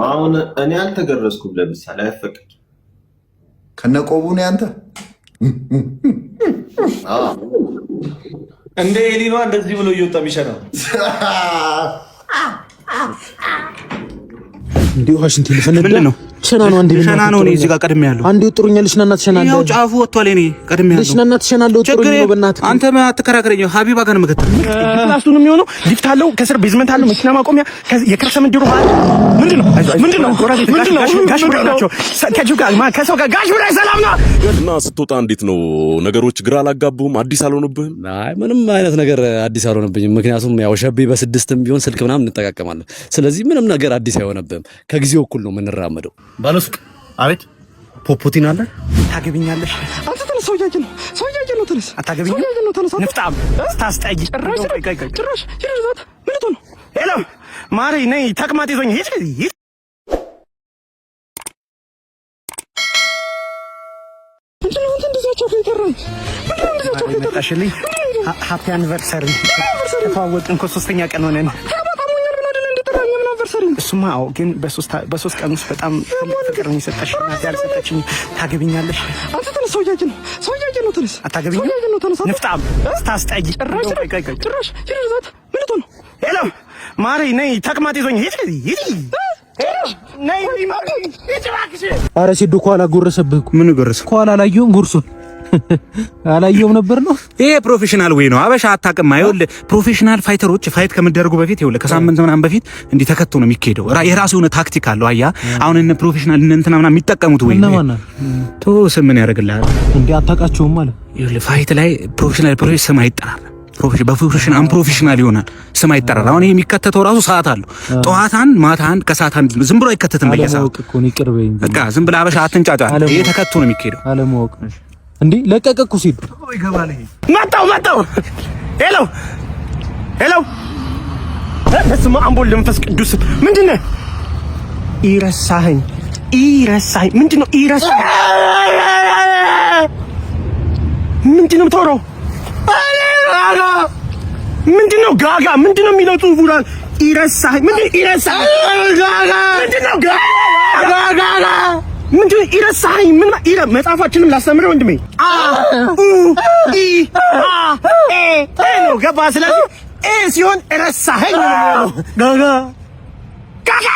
አሁን እኔ አልተገረዝኩም። ለምሳሌ አይፈቀድ ከነቆቡ ነው ያንተ እንደ ኤሊኗ እንደዚህ ብሎ እየወጣ የሚሸናው እንዴ ዋሽንግተን ልፈነዳ ምንድነው? ሸና ነው እንዴ? ሸና ነው። እኔ እዚህ ጋር ቀድሜ ያለው አንዴ ጥሩኛልሽ እና እናት ሸና ያው ጫፉ ወጥቷል። እኔ ቀድሜ ያለው ልጅና እናት ሸና አለው። ጥሩኝ ነው በእናትህ አንተ አትከራከረኝ። ሀቢባ ጋር ነው መከተል ክላሱን የሚሆነው ሊፍት አለው፣ ከስር ቤዝመንት አለው፣ መኪና ማቆሚያ፣ የከርሰ ምድሩ ማለት ምንድነው? ጋሽ ብራ ናቸው። ከሰው ጋር ጋሽ ብራ ሰላም ነው። እና ስትወጣ እንዴት ነው ነገሮች? ግራ አላጋቡህም? አዲስ አልሆኑብህም? አይ ምንም አይነት ነገር አዲስ አልሆነብኝም። ምክንያቱም ያው ሸቤ በስድስትም ቢሆን ስልክ ምናምን እንጠቃቀማለን። ስለዚህ ምንም ነገር አዲስ አይሆነብህም። ከጊዜው እኩል ነው የምንራመደው። ባለሱቅ አቤት፣ ፖፖቲን አለ ታገቢኛለሽ? አንተ ተነስ፣ ሰውዬ ነው ተነስ። አታገቢኝ ንፍጣም ስታስጠይ ጭራሽ ምን ልትሆን ነው? ሄሎ ማሪ ነይ፣ ተቅማጥ ይዞኝ ሂድ። ሃፒ አኒቨርሰሪ ተዋወቅን እኮ 3ኛ ቀን ሆነን። እሱማ አዎ፣ ግን በሶስት ቀን ውስጥ በጣም ፍቅር ነው የሰጠሽ እናት ያልሰጠችኝ። ታገቢኛለሽ? አንተ ተነስ፣ ሰውዬ ነው ተነስ። አታገቢኝ ንፍጣም ስታስጠይ ጭራሽ ምን ልትሆን ነው? ሄሎ ማሪ ነይ፣ ተቅማጥ ይዞኝ ሂድ። ኧረ ሲዱ ከኋላ ጎረሰብህ እኮ። ምን ጎረሰ? ከኋላ አላየሁም ጉርሱን አላየሁም ነበር ነው። ይሄ ፕሮፌሽናል ወይ ነው? አበሻ አታውቅም። አይወል ፕሮፌሽናል ፋይተሮች ፋይት ከመደረጉ በፊት ይኸውልህ ከሳምንት ምናምን በፊት እንዲህ ተከቶ ነው የሚካሄደው። የራሱ የሆነ ታክቲክ አለው። አያ አሁን እነ ፕሮፌሽናል እነ እንትና ምናምን የሚጠቀሙት ወይ ነው ቶስ ምን ያደርግልሃል እንዴ? አታውቃቸውም ማለት ይኸውልህ ፋይት ላይ ፕሮፌሽናል ስም አይጠራም። በፕሮፌሽናል አንፕሮፌሽናል ይሆናል ስም አይጠራም። አሁን ይሄ የሚከተተው ራሱ ሰዓት አለው። ጠዋታን ማታን ከሰዓታን ዝም ብሎ አይከተትም። በየሰዓቱ በቃ ዝም ብለህ አበሻ አትንጫጫ። ይሄ ተከቶ ነው የሚካሄደው። አለማወቅ እንዴ? ለቀቀኩ ሲል መጣው። ሄሎ በስመ አብ ወወልድ ወመንፈስ ቅዱስ። ምንድነው ይረሳኸኝ? ምንድነው ይረሳኸኝ? ምንድነው የምታወራው? ምንድነው ጋጋ? ምንድነው የሚለው ጽሁፉ? ይረሳኸኝ? ምንድነው ይረሳኸኝ? ምንድነው ጋጋ? ምንድነው ይረሳኸኝ? ምን መጽሐፋችንም ላስተምረው ወንድሜ። ነው ገባ? ስለዚህ ሲሆን ረሳኸኝ ነው ጋጋ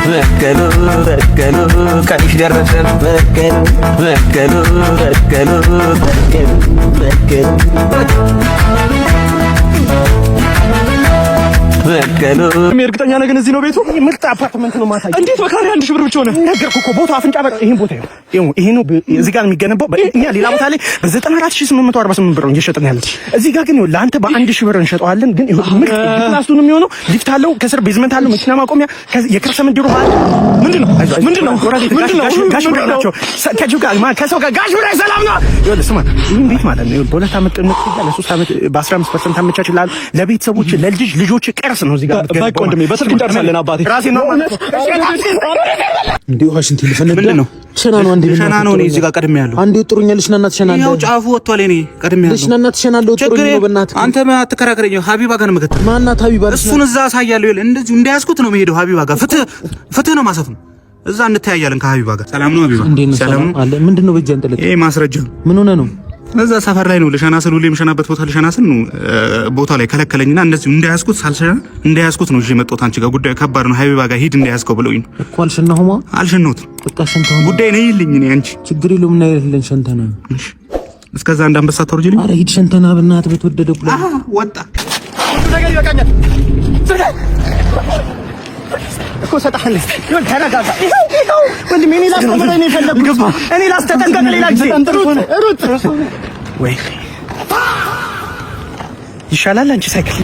በከሉ ቀንሽ ደረሰ። በከሉ እርግጠኛ ነህ ግን እዚህ ነው ቤቱ? ምርጥ አፓርትመንት ነው። ማሳይ እንዴት በካሬ 1000 ብር ብቻ ሆነ? ነገርኩህ እኮ ቦታው አፍንጫ በር። ይሄን ቦታ ይሄ ነው እዚህ ጋር የሚገነባው። እኛ ሌላ ቦታ ላይ በ94848 ብር ነው እየሸጥን ያለን። እዚህ ጋር ግን ለአንተ በ1000 ብር እንሸጠዋለን። ግን ምርጥ ክላሱን የሚሆነው ሊፍት አለው፣ ከስር ቤዝመንት አለው፣ መኪና ማቆሚያ፣ የከርሰ ምድሩ ማለት ምንድነው? ጋሽ ብራ ናቸው። ከሰው ጋር ጋሽ ብራ ሰላም ነው። ይኸውልህ ስማ፣ ይሄን ቤት ማለት ነው በ2 ዓመት ጥምቅ ለ3 ዓመት በ15% አመቻችልሃል። ለቤተሰቦች ልጆች ቀርስ ነው እዚህ ጋር በቃ ወንድሜ፣ በስልክ እንጨርሳለን። አባቴ ራሴ ነው እንዴ ዋሽንግተን ልፈነዳ። ምንድነው? ሸና ነው እንዴ? ሸና ነው። እኔ እዚህ ጋር ቀድሜ ያለው አንዴ ጥሩኛልሽ እና እናት ሸና አለው። ያው ጫፉ ወጥቷል። እኔ ቀድሜ ያለው ልጅና እናት ሸና አለው። ጥሩኝ ነው በእናትህ አንተ አትከራከረኝ። ሀቢባ ጋር ነው መከተል። ማናት ሀቢባ? እሱን እዛ አሳያለሁ። ይኸውልህ እንደዚሁ እንዳያስኩት ነው የምሄደው። ሀቢባ ጋር ፍትህ ነው ማሰፍ ነው። እዛ እንተያያለን ከሀቢባ ጋር። ሰላም ነው ሀቢባ? ሰላም አለ። ምንድነው በእጅ አንጠለጥ? ይሄ ማስረጃ ምን ሆነ ነው? እዛ ሰፈር ላይ ነው ለሸናስን ሁሌ የምሸናበት ቦታ ለሸናስን ነው ቦታ ላይ ከለከለኝና እንደዚህ እንዳያስኩት ሳልሸና እንዳያስኩት ነው እሺ የመጣሁት። አንቺ ጋር ጉዳዩ ከባድ ነው ሀቢባ ጋር ሂድ እንዳያስከው ብለውኝ እኮ አልሸናሁማ። አልሸናሁትም በቃ ሸንተው ጉዳይ ነው ይልኝ። እኔ አንቺ ችግር የለውም እና ይልኝ ሸንተና እሺ። እስከዛ አንበሳ ተወርጅልኝ። ኧረ ሂድ ሸንተና በእናትህ በተወደደ ቁላ ወጣ ነገር ይበቃኛል እኮ ሰጣለህ። ይሁን ተረጋጋ። ይኸው ወንድሜ እኔ ላስተምረህ ነው የፈለኩት። እኔ ላስተጠንቀቅ ሌላ ጊዜ ሩጥ ወይ ይሻላል። አንቺ ሳይክል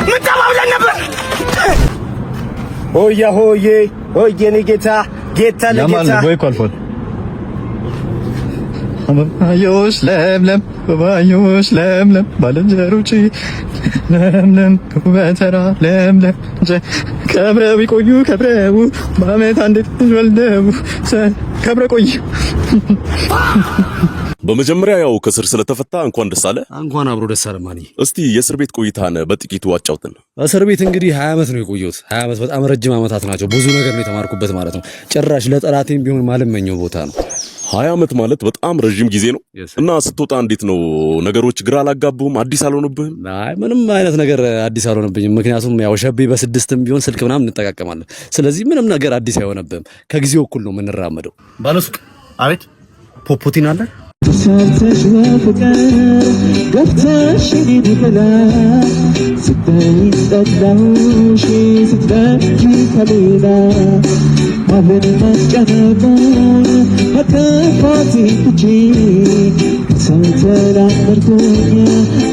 ምን ተባብለን ነበር? ሆያ ሆዬ ሆዬ ነኝ ጌታ ለጌታ ወይ ኮልፎል ባባዮሽ ለምለም ባባዮሽ ለምለም ባለንጀሮቼ ለምለም በተራ ለምለም ከብረው ይቆዩ ከብረው በዓመት አንዴ ወልደው ከብረ ቆዩ። በመጀመሪያ ያው ከስር ስለተፈታ እንኳን ደስ አለ። እንኳን አብሮ ደስ አለ ማኒ። እስቲ የእስር ቤት ቆይታን በጥቂቱ አጫውተን። እስር ቤት እንግዲህ 20 ዓመት ነው የቆየሁት። 20 ዓመት በጣም ረጅም ዓመታት ናቸው። ብዙ ነገር ነው የተማርኩበት ማለት ነው። ጭራሽ ለጠላቴም ቢሆን ማለመኘው ቦታ ነው። 20 ዓመት ማለት በጣም ረጅም ጊዜ ነው። እና ስትወጣ እንዴት ነው ነገሮች ግራ አላጋቡም? አዲስ አልሆነብህም? አይ ምንም አይነት ነገር አዲስ አልሆነብኝም። ምክንያቱም ያው ሸቤ በስድስትም ቢሆን ስልክ ምናምን እንጠቃቀማለን። ስለዚህ ምንም ነገር አዲስ አይሆነብህም። ከጊዜው እኩል ነው የምንራመደው። ባለሱቅ አቤት ፖፖቲን አለ ተሰርተሽ በፍቅር ገብተሽ ዲዲላ ስትይ ጸዳሽ ስትበኪ ከሌላ አብን መጨነቁን በክፋት ትቼ ሰው ተላመድኩኝ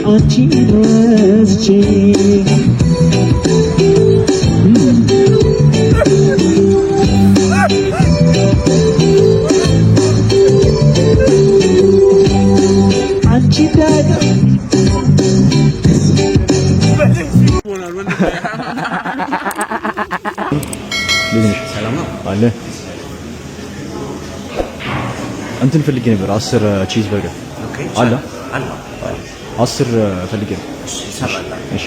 አንቺን ረስቼ አለ እንትን ፈልጌ ነበር 10 ቺዝ በርገር አለ 10 ፈልጌ ነው። እሺ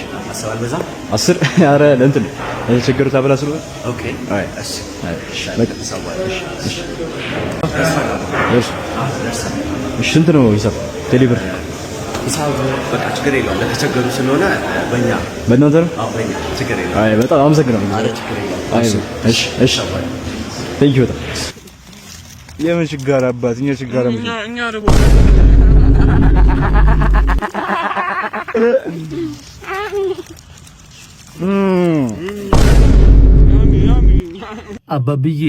10 ኧረ ለእንትን ለተቸገሩት አበላ ስለሆነ ኦኬ አይ እሺ በቃ እሺ ስንት ነው ሂሳብ ቴሌብር ሂሳብ በቃ ችግር የለውም ለተቸገሩ ስለሆነ በእናንተ ነው በእኛ ችግር የለውም። አይ በጣም አመሰግናለሁ። ችግር የለውም። እሺ እሺ ቴንክ ዩ በጣም የምን ችግር አባት እኛ ችግር እኛ ደግሞ አባብዬ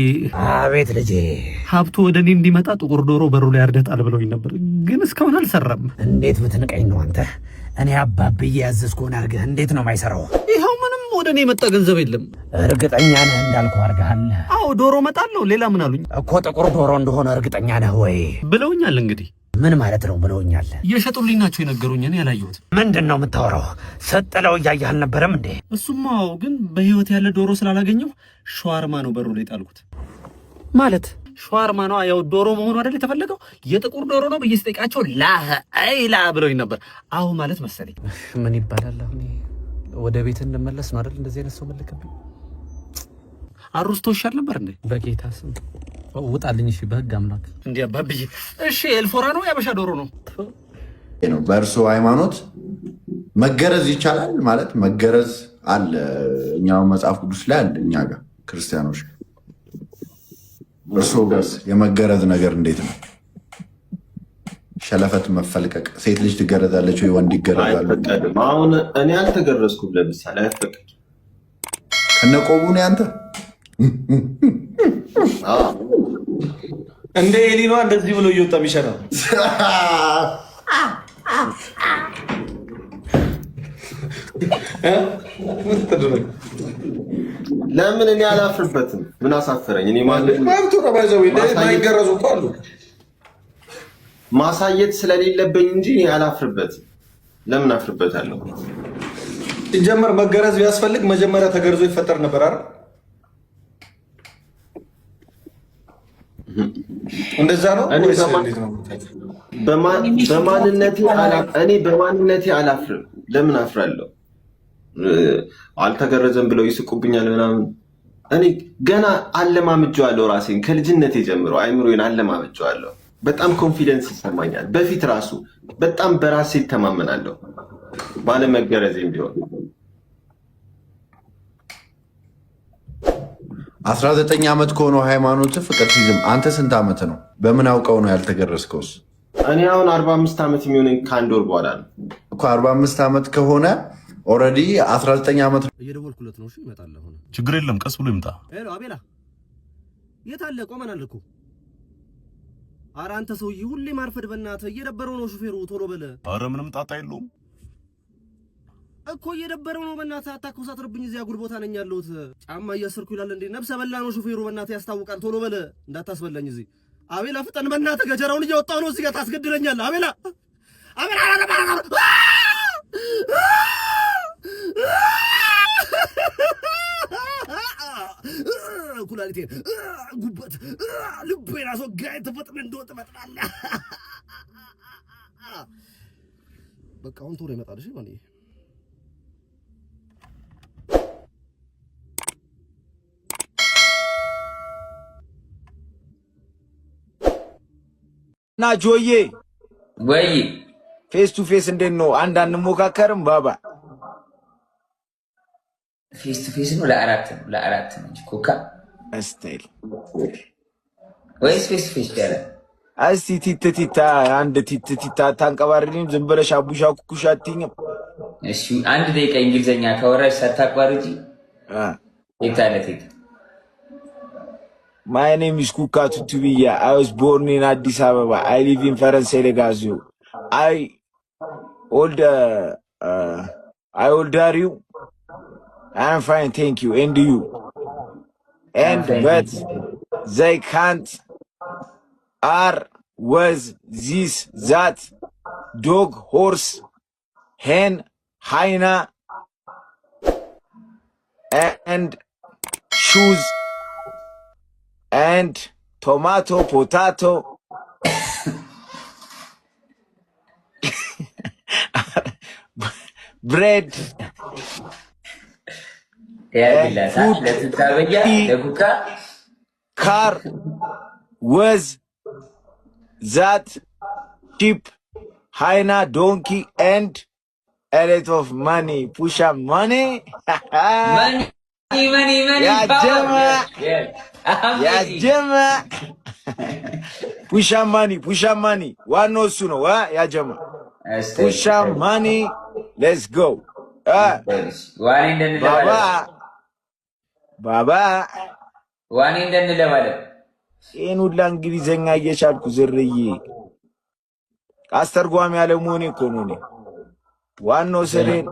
አቤት ልጄ ሀብቱ ወደ እኔ እንዲመጣ ጥቁር ዶሮ በሩ ላይ አርደጣል ብለውኝ ነበር፣ ግን እስካሁን አልሰራም። እንዴት ብትንቀኝ ነው አንተ? እኔ አባብዬ ያዘዝኩህን አድርገህ እንዴት ነው የማይሰራው? ይኸው ምንም ወደ እኔ የመጣ ገንዘብ የለም። እርግጠኛ ነህ እንዳልኩህ አድርገሃል? አዎ ዶሮ መጣለሁ። ሌላ ምን አሉኝ? እኮ ጥቁር ዶሮ እንደሆነ እርግጠኛ ነህ ወይ ብለውኛል። እንግዲህ ምን ማለት ነው ብለውኛል? እየሸጡልኝ ናቸው የነገሩኝ። እኔ ያላየሁት። ምንድን ነው የምታወራው? ሰጥለው እያየህ አልነበረም እንዴ? እሱማው ግን በህይወት ያለ ዶሮ ስላላገኘሁ ሸዋርማ ነው በሩ ላይ ጣልኩት። ማለት ሸዋርማ ነው ያው ዶሮ መሆኑ አይደል የተፈለገው? የጥቁር ዶሮ ነው ብዬ ስጠይቃቸው ላ ብለውኝ ነበር። አዎ ማለት መሰለኝ። ምን ይባላል አሁን? ወደ ቤት እንመለስ ነው አይደል? እንደዚህ አይነት ሰው መልከብኝ አሩስቶ ይሻል ነበር እንዴ? በጌታ ስም ውጣልኝ። እሺ በህግ አምላክ እንዴ አባብዬ። እሺ ኤልፎራ ነው ያበሻ ዶሮ ነው? በእርሶ ሃይማኖት መገረዝ ይቻላል ማለት መገረዝ አለ። እኛው መጽሐፍ ቅዱስ ላይ አለ፣ እኛ ጋር ክርስቲያኖች። እርሶ ጋር የመገረዝ ነገር እንዴት ነው? ሸለፈት መፈልቀቅ፣ ሴት ልጅ ትገረዛለች ወይ ወንድ ይገረዛሉ? አይፈቀድም። አሁን እኔ አልተገረዝኩም ለምሳሌ አይፈቀድም። ከነቆቡ ነው አንተ እንደ ኤሊኗ እንደዚህ ብሎ እየወጣ የሚሸናው ለምን እኔ አላፍርበትም? ምን አሳፈረኝ? እኔ ማለት ማይገረዙ እኮ አሉ። ማሳየት ስለሌለብኝ እንጂ እኔ አላፍርበትም። ለምን አፍርበታለሁ? ሲጀመር መገረዝ ቢያስፈልግ መጀመሪያ ተገርዞ ይፈጠር ነበር አይደል? እንደዛ ነው። በማንነቴ አላፍርም። ለምን አፍራለሁ? አልተገረዘም ብለው ይስቁብኛል ምናምን። እኔ ገና አለማምጄዋለሁ ራሴን ከልጅነቴ ጀምሮ አይምሮዬን አለማምጄዋለሁ። በጣም ኮንፊደንስ ይሰማኛል። በፊት ራሱ በጣም በራሴ ይተማመናለሁ ባለመገረዜም ቢሆን። 19 ዓመት ከሆነው ሃይማኖት ፍቅር ሲዝም አንተ ስንት ዓመት ነው? በምን አውቀው ነው ያልተገረዝከውስ? እኔ አሁን 45 ዓመት የሚሆነኝ ከአንድ ወር በኋላ ነው እኮ። 45 ዓመት ከሆነ ኦልሬዲ 19 ዓመት እየደወልኩለት ነው። እሺ ይመጣል። አሁን ችግር የለም ቀስ ብሎ ይምጣ። ሄሎ አቤላ፣ የት አለ? ቆመናል እኮ። ኧረ አንተ ሰውዬ ሁሌ ማርፈድ በእናትህ እየደበረው ነው ሹፌሩ። ቶሎ በለ። ኧረ ምንም ጣጣ የለውም እኮ እየደበረው ነው። በእናትህ አታኮሳትርብኝ። እዚያ ጉድ ቦታ ነኝ ያለሁት። ጫማ እያሰርኩ ይላል እንዴ? ነብሰ በላ ነው ሹፌሩ። በእናትህ ያስታውቃል። ቶሎ በለ እንዳታስበላኝ እዚህ። አቤላ ፍጠን በእናትህ፣ ገጀራውን እያወጣሁ ነው። እዚህ ጋር ታስገድለኛለህ። አቤላ ኩላሊቴን፣ ጉበት፣ ልቤን አስወጋኝ። ተፈጥነ እንደወጥ መጥናለህ በቃ አሁን ቶሎ ይመጣል። እሺ ማንዬ ና ጆዬ ወይ ፌስ ቱ ፌስ እንዴት ነው? አንድ አንሞካከርም ባባ? ፌስ ቱ ፌስ ነው ለአራት ነው እንጂ ኮካ ስታይል ወይስ ፌስ ቱ ፌስ ያለ? እስቲ ቲታ አንድ ቲታ ታንቀባሪልኝ ዝም ብለሽ አቡሻ ኩኩሻ አትይኝም? እሺ አንድ ደቂቃ እንግሊዘኛ ካወራሽ ሳታቋርጪ የታለት My name is Kuka Tutubiya. I was born in Addis Ababa. I live in Faransé Legazio. I old are you? I'm fine, thank you. And you? And but they can't are was this that dog horse hen hyena and shoes and tomato, potato, bread, food, car, was that sheep, hyena, donkey, and a lot of money. Push up money. money. Yeah, Jama. Yeah, Jama. Push up money. One no sooner. What? Yeah, Jama. Push up money. Let's go. Baba. ዋኔ እንደንለማለን ይሄን ሁላ እንግሊዘኛ እየቻልኩ ዝርዬ አስተርጓሚ ያለ መሆኔ እኮ ነው። ዋናው ስሬን